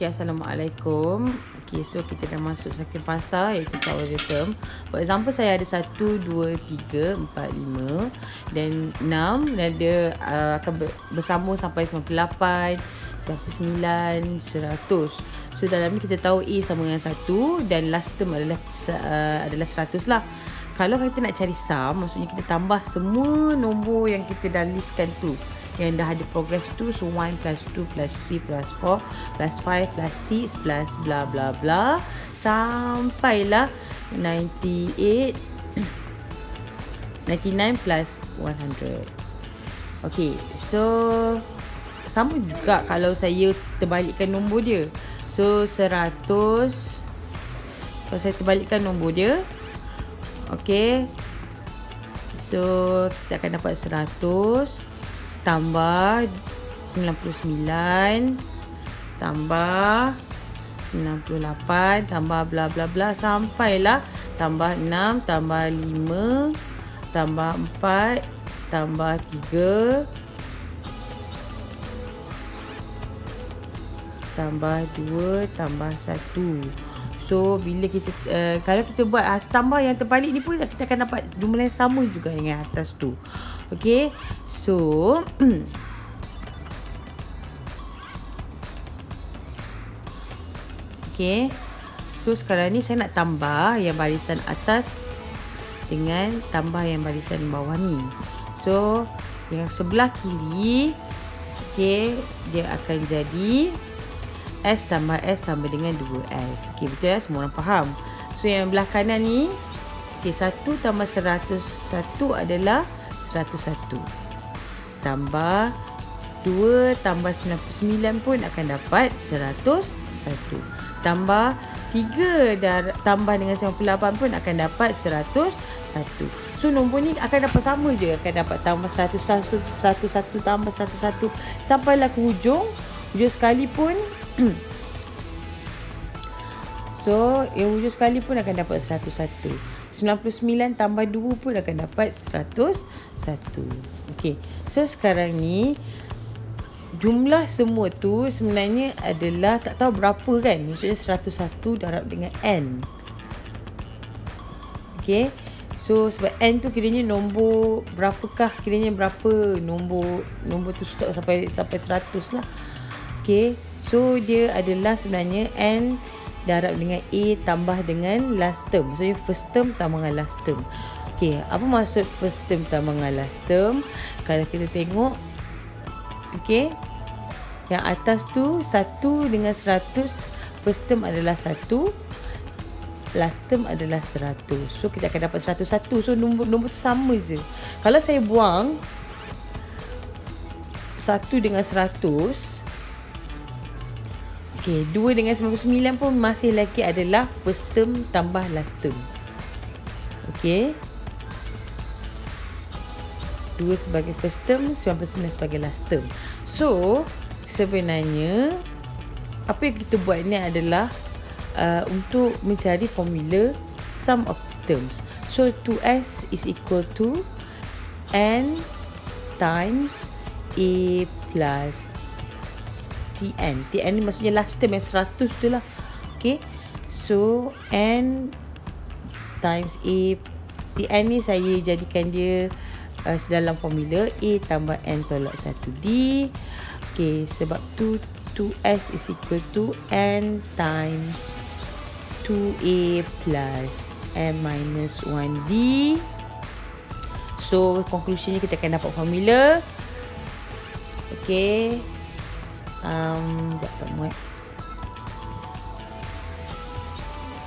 Okay, Assalamualaikum. Okay, so kita dah masuk second fasa iaitu subordinate term. For example, saya ada 1, 2, 3, 4, 5 dan 6 dan dia akan bersambung sampai 98, 99, 100. So dalam ni kita tahu A sama dengan 1 dan last term adalah 100 lah. Kalau kita nak cari sum, maksudnya kita tambah semua nombor yang kita dah listkan tu, yang dah ada progress tu. So 1 plus 2 plus 3 plus 4 plus 5 plus 6 plus bla bla bla sampailah 98 99 plus 100. Okay, so sama juga kalau saya terbalikkan nombor dia. So 100, kalau saya terbalikkan nombor dia, okay, so kita akan dapat 100 tambah 99 tambah 98 tambah bla bla bla sampailah tambah 6 tambah 5 tambah 4 tambah 3 tambah 2 tambah 1. So bila kita kalau kita buat tambah yang terbalik ni pun kita akan dapat jumlah yang sama juga dengan atas tu. Okay, so okay, so sekarang ni saya nak tambah yang barisan atas dengan tambah yang barisan bawah ni. So yang sebelah kiri, okay, dia akan jadi S tambah S sama dengan 2S. Okay, betul ya? Semua orang faham. So yang belah kanan ni, okay, 1 tambah 101 adalah 101. Tambah 2 tambah 99 pun akan dapat 101. Tambah 3 tambah dengan 98 pun akan dapat 101. So nombor ni akan dapat sama je. Akan dapat tambah 101 tambah 101 sampailah ke hujung sekali pun. So yang hujung sekali pun akan dapat 101. 99 tambah 2 pun akan dapat 101. Okay, so sekarang ni jumlah semua tu sebenarnya adalah tak tahu berapa kan. Maksudnya 101 darab dengan N. Okay, so sebab N tu kiranya nombor berapakah, kiranya berapa nombor tu stop sampai 100 lah. Okay, so dia adalah sebenarnya N darab dengan A tambah dengan last term. Maksudnya first term tambah dengan last term. Okay, apa maksud first term tambah dengan last term? Kalau kita tengok, okay, yang atas tu 1 dengan 100, first term adalah 1, last term adalah 100. So kita akan dapat 101. So nombor tu sama je. Kalau saya buang 1 dengan 100, okay, 2 dengan 99 pun masih lagi adalah first term tambah last term. Okay, 2 sebagai first term, 99 sebagai last term. So sebenarnya apa yang kita buat ni adalah untuk mencari formula sum of terms. So 2S is equal to N times A plus TN. TN ni maksudnya last term yang 100 tu lah. Okay, so N times A. TN ni saya jadikan dia sedalam formula A tambah N tolak 1D. Okay, sebab tu 2S is equal to N times 2A plus N minus 1D. So conclusionnya kita akan dapat formula. Okay,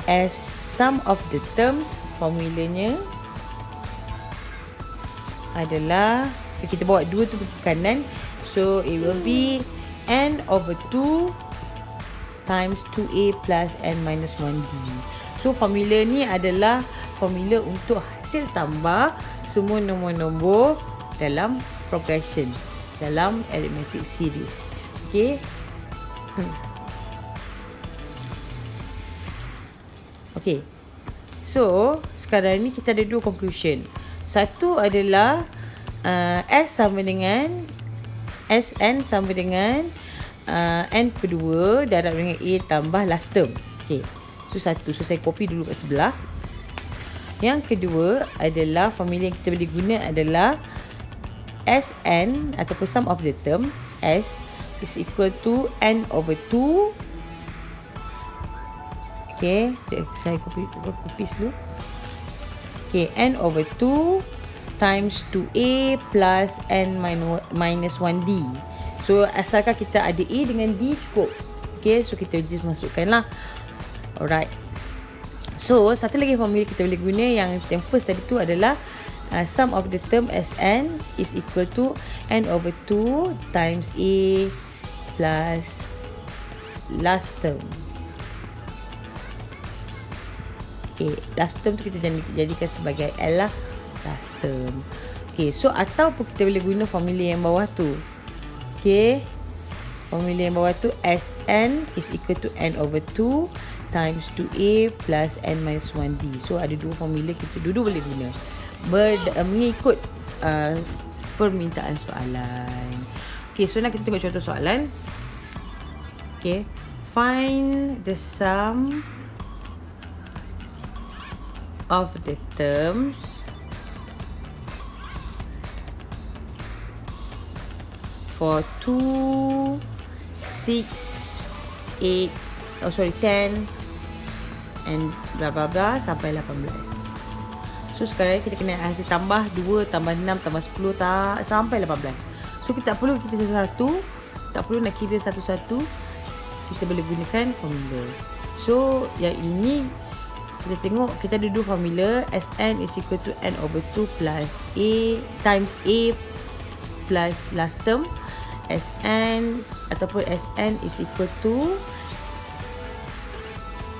as sum of the terms, formulanya adalah, kita bawa 2 tu pergi kanan, so it will be N over 2 times 2A plus N minus 1D. So formula ni adalah formula untuk hasil tambah semua nombor-nombor dalam progression, dalam arithmetic series. Okay, okay, so sekarang ni kita ada 2 conclusion. Satu adalah S sama dengan SN sama dengan N kedua darab dengan A tambah last term. Okay, so satu. So saya copy dulu kat sebelah. Yang kedua adalah formula yang kita boleh guna adalah Sn ataupun sum of the term S is equal to N over 2. Okay, saya copy dulu. Okay, N over 2 times 2A plus N minus 1D. So asalkan kita ada A dengan D cukup. Okay, so kita just masukkan lah. Alright. So satu lagi formula kita boleh guna yang first tadi tu adalah sum of the term Sn is equal to N over 2 times A plus last term. Okay, last term tu kita jadikan sebagai L lah. Last term. Okay, so ataupun kita boleh guna formula yang bawah tu. Okay, formula yang bawah tu Sn is equal to N over 2 times 2A plus N minus 1D. So ada dua formula kita dua boleh guna mengikut permintaan soalan. Okay, so nak kita tengok contoh soalan. Okay, find the sum of the terms for 2, 6, 8, 10 and bla bla bla sampai 18. So sekarang kita kena hasil tambah 2 tambah 6 tambah 10 sampai 18. So kita tak perlu kita satu-satu, tak perlu nak kira satu-satu, kita boleh gunakan formula. So yang ini kita tengok kita ada dua formula. Sn is equal to N over 2 plus A times A plus last term. Sn ataupun Sn is equal to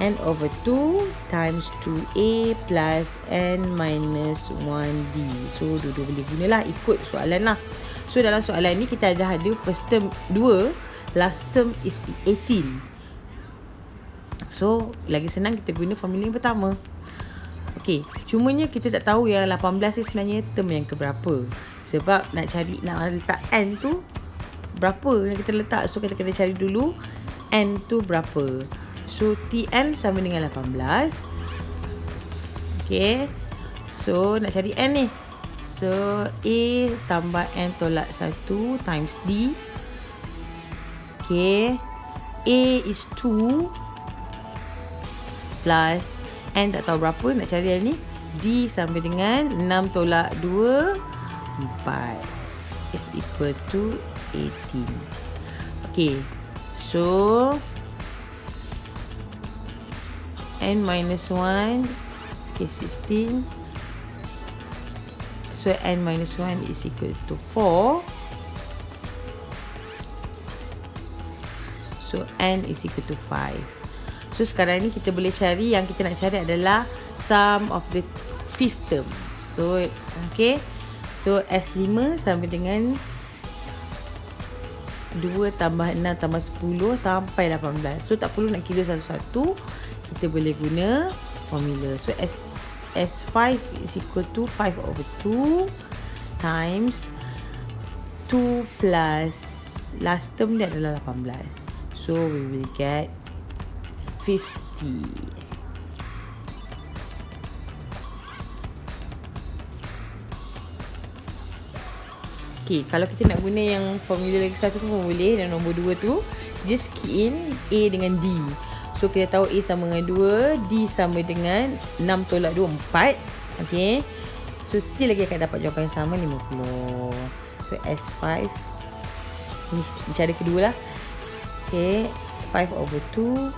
N over 2 times 2A plus N minus 1D. So dua-dua boleh gunalah ikut soalan lah. So dalam soalan ni kita ada first term 2, last term is 18. So lagi senang kita guna formula yang pertama. Okey, cumanya kita tak tahu yang 18 ni sebenarnya term yang keberapa. Sebab nak letak N tu berapa yang kita letak. So kita kena cari dulu N tu berapa. So Tn sama dengan 18. Okey, so nak cari N ni. So A tambah N tolak 1 times D. Okey, A is 2 plus N tak tahu berapa, nak cari yang ni. D sama dengan 6 tolak 2 4 is equal to 18. Okay, so N minus 1 is 16. So N minus 1 is equal to 4. So N is equal to 5. So sekarang ni kita boleh cari, yang kita nak cari adalah sum of the fifth term. So okay, so S5 sama dengan 2 tambah 6 tambah 10 sampai 18. So tak perlu nak kira satu-satu, kita boleh guna formula. So S5 is equal to 5 over 2 times 2 plus last term dia adalah 18. So we will get 50. Okay, kalau kita nak guna yang formula lagi satu tu pun boleh. Dan nombor 2 tu just key in A dengan D. So kita tahu A sama dengan 2, D sama dengan 6 tolak 2 4. Okay, so still lagi akan dapat jawapan yang sama, 50. So S5 ni cara kedua lah. Okay, 5 over 2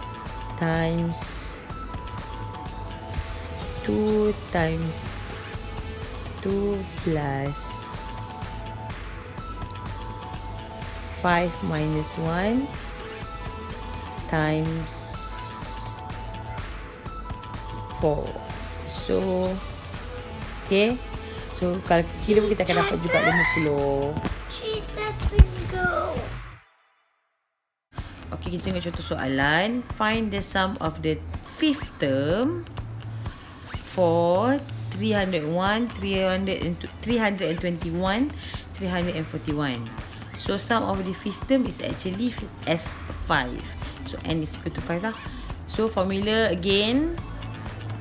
times 2 times 2 plus 5 minus 1 times 4. So okay, so kalau kira kita akan dapat juga 50. Okay, kita tengok contoh soalan. Find the sum of the fifth term for 301, 321, 341. So sum of the fifth term is actually S5. So n is equal to 5 lah. So formula again,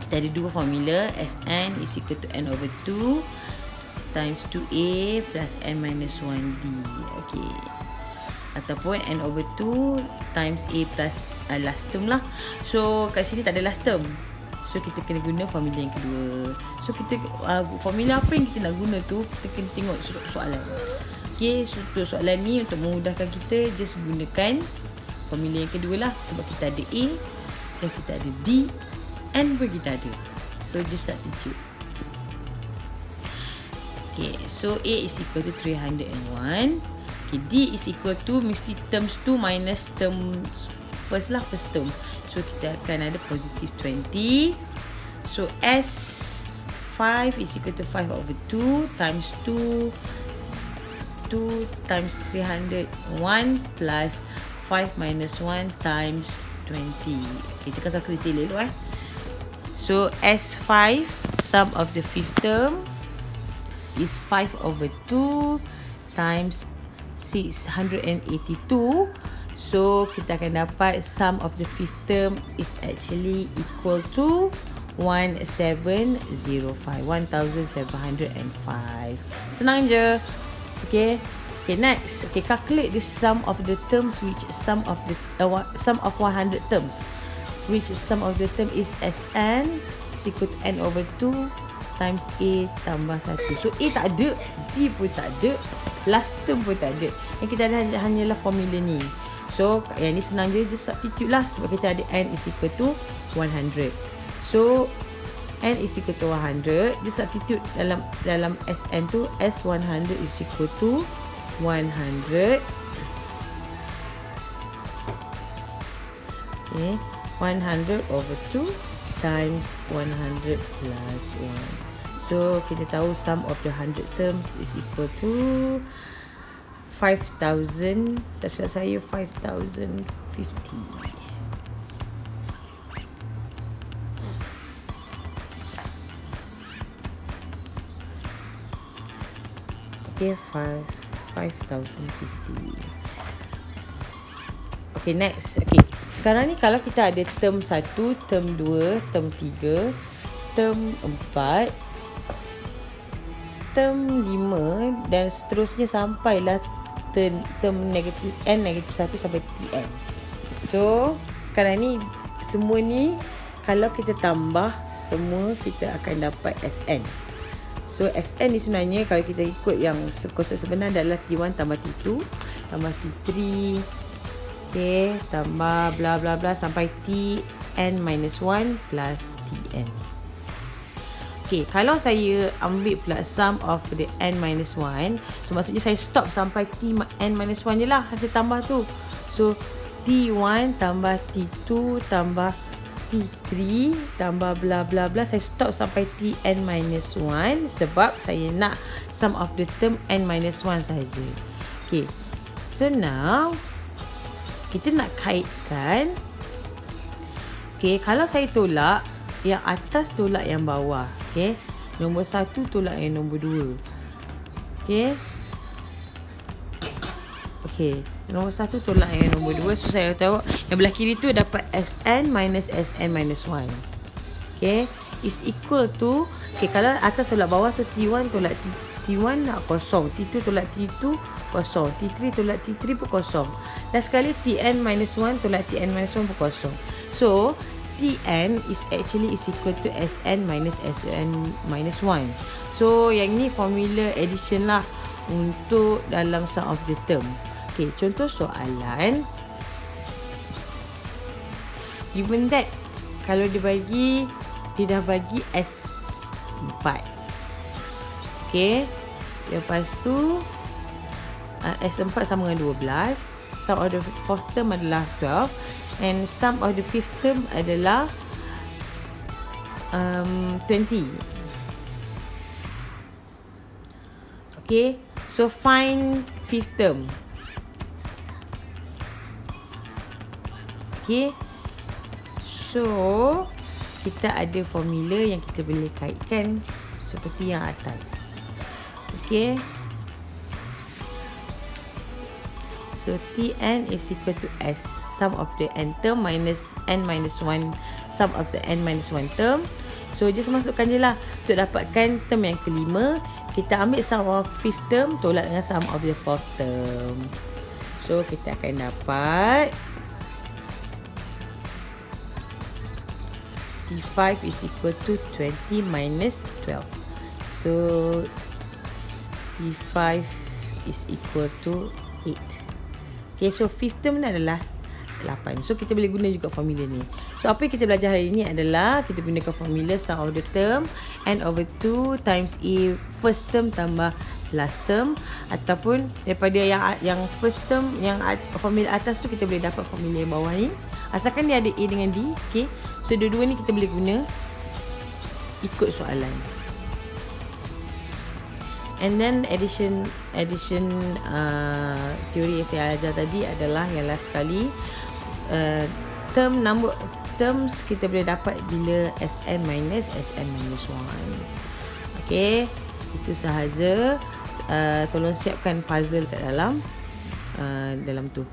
kita ada dua formula. Sn is equal to n over 2 times 2a plus n minus 1d. Okay. Ataupun n over 2 times a plus last term lah. So kat sini tak ada last term. So kita kena guna formula yang kedua. So kita formula apa yang kita nak guna tu, kita kena tengok soalan. Okay, so untuk soalan ni untuk memudahkan kita, just gunakan formula yang kedua lah. Sebab kita ada a dan kita ada d, n pun kita ada. So just substitute. Okay, so a is equal to 301. Okay, d is equal to mesti terms 2 minus term first lah, first term. So kita akan ada positive 20. So S5 is equal to 5 over 2 times 2 times 301 plus 5 minus 1 times 20. Okay, kita calculate dulu So S5, sum of the fifth term is 5 over 2 times 682. So kita akan dapat sum of the fifth term is actually equal to 1705. Senang je. Okay. Okay, next. Okay, calculate the sum of the terms which sum of 100 terms. Which sum of the term is Sn is equal to n over 2 times a tambah 1. So a tak ada, d pun tak ada, last term pun tak ada. Yang kita ada hanyalah formula ni. So yang ni senang je, just substitute lah. Sebab kita ada n is equal to 100. So n is equal to 100. Just substitute dalam Sn tu. S100 is equal to 100. Okay, 100 over 2 times 100 plus 1. So kita tahu sum of the 100 terms is equal to 5,000. Tak silap saya 5,050. Okay, 5,050. Okay, next. Okay, sekarang ni kalau kita ada term 1, term 2, term 3, term 4, term 5 dan seterusnya sampailah term negatif n negatif 1 sampai tn. So sekarang ni semua ni kalau kita tambah semua, kita akan dapat Sn. So Sn ni sebenarnya kalau kita ikut yang konsep sebenar adalah T1 tambah T2 tambah T3, okay, tambah bla bla bla sampai Tn minus 1 plus Tn. Okay, kalau saya ambil pula sum of the n minus 1, so maksudnya saya stop sampai Tn minus 1 je lah hasil tambah tu. So T1 tambah T2 tambah T3 tambah bla bla bla, saya stop sampai Tn minus 1 sebab saya nak sum of the term n minus 1 saja. Okay, so now kita nak kaitkan. Okay, kalau saya tolak yang atas tolak yang bawah. Okay, nombor 1 tolak yang nombor 2. Okay. Okay, nombor 1 tolak yang nombor 2. So saya tahu yang belah kiri tu dapat Sn minus 1. Okay, is equal to, okay, kalau atas tolak bawah, so T1 tolak T1 kosong, T2 tolak T2 kosong, T3 tolak T3 pun kosong. Last sekali Tn minus 1 tolak Tn minus 1 pun kosong. So Tn is actually is equal to Sn minus 1. So yang ni formula addition lah untuk dalam sum of the term. Okay, contoh soalan. Given that kalau dia dah bagi S4. Okay, lepas tu S4 sama dengan 12. Sum of the fourth term adalah 12. And sum of the fifth term adalah 20. Okay, so find fifth term. Okay, so kita ada formula yang kita boleh kaitkan seperti yang atas. Okay, So Tn is equal to S, sum of the n term minus n minus 1, sum of the n minus 1 term. So just masukkan je lah. Untuk dapatkan term yang kelima, kita ambil sum of 5th term tolak dengan sum of the 4th term. So kita akan dapat T5 is equal to 20 minus 12. So T5 is equal to 8. Okay, so 5th term ni adalah 8. So kita boleh guna juga formula ni. So apa yang kita belajar hari ni adalah kita gunakan formula sum of the term n over 2 times A first term tambah last term, ataupun daripada yang first term yang formula atas tu kita boleh dapat formula yang bawah ni asalkan dia ada A dengan D. Okay, so dua-dua ni kita boleh guna ikut soalan. And then addition teori yang saya ajar tadi adalah yang last kali, terms kita boleh dapat bila Sn minus Sn minus 1. Okay, itu sahaja. Tolong siapkan puzzle kat dalam tu.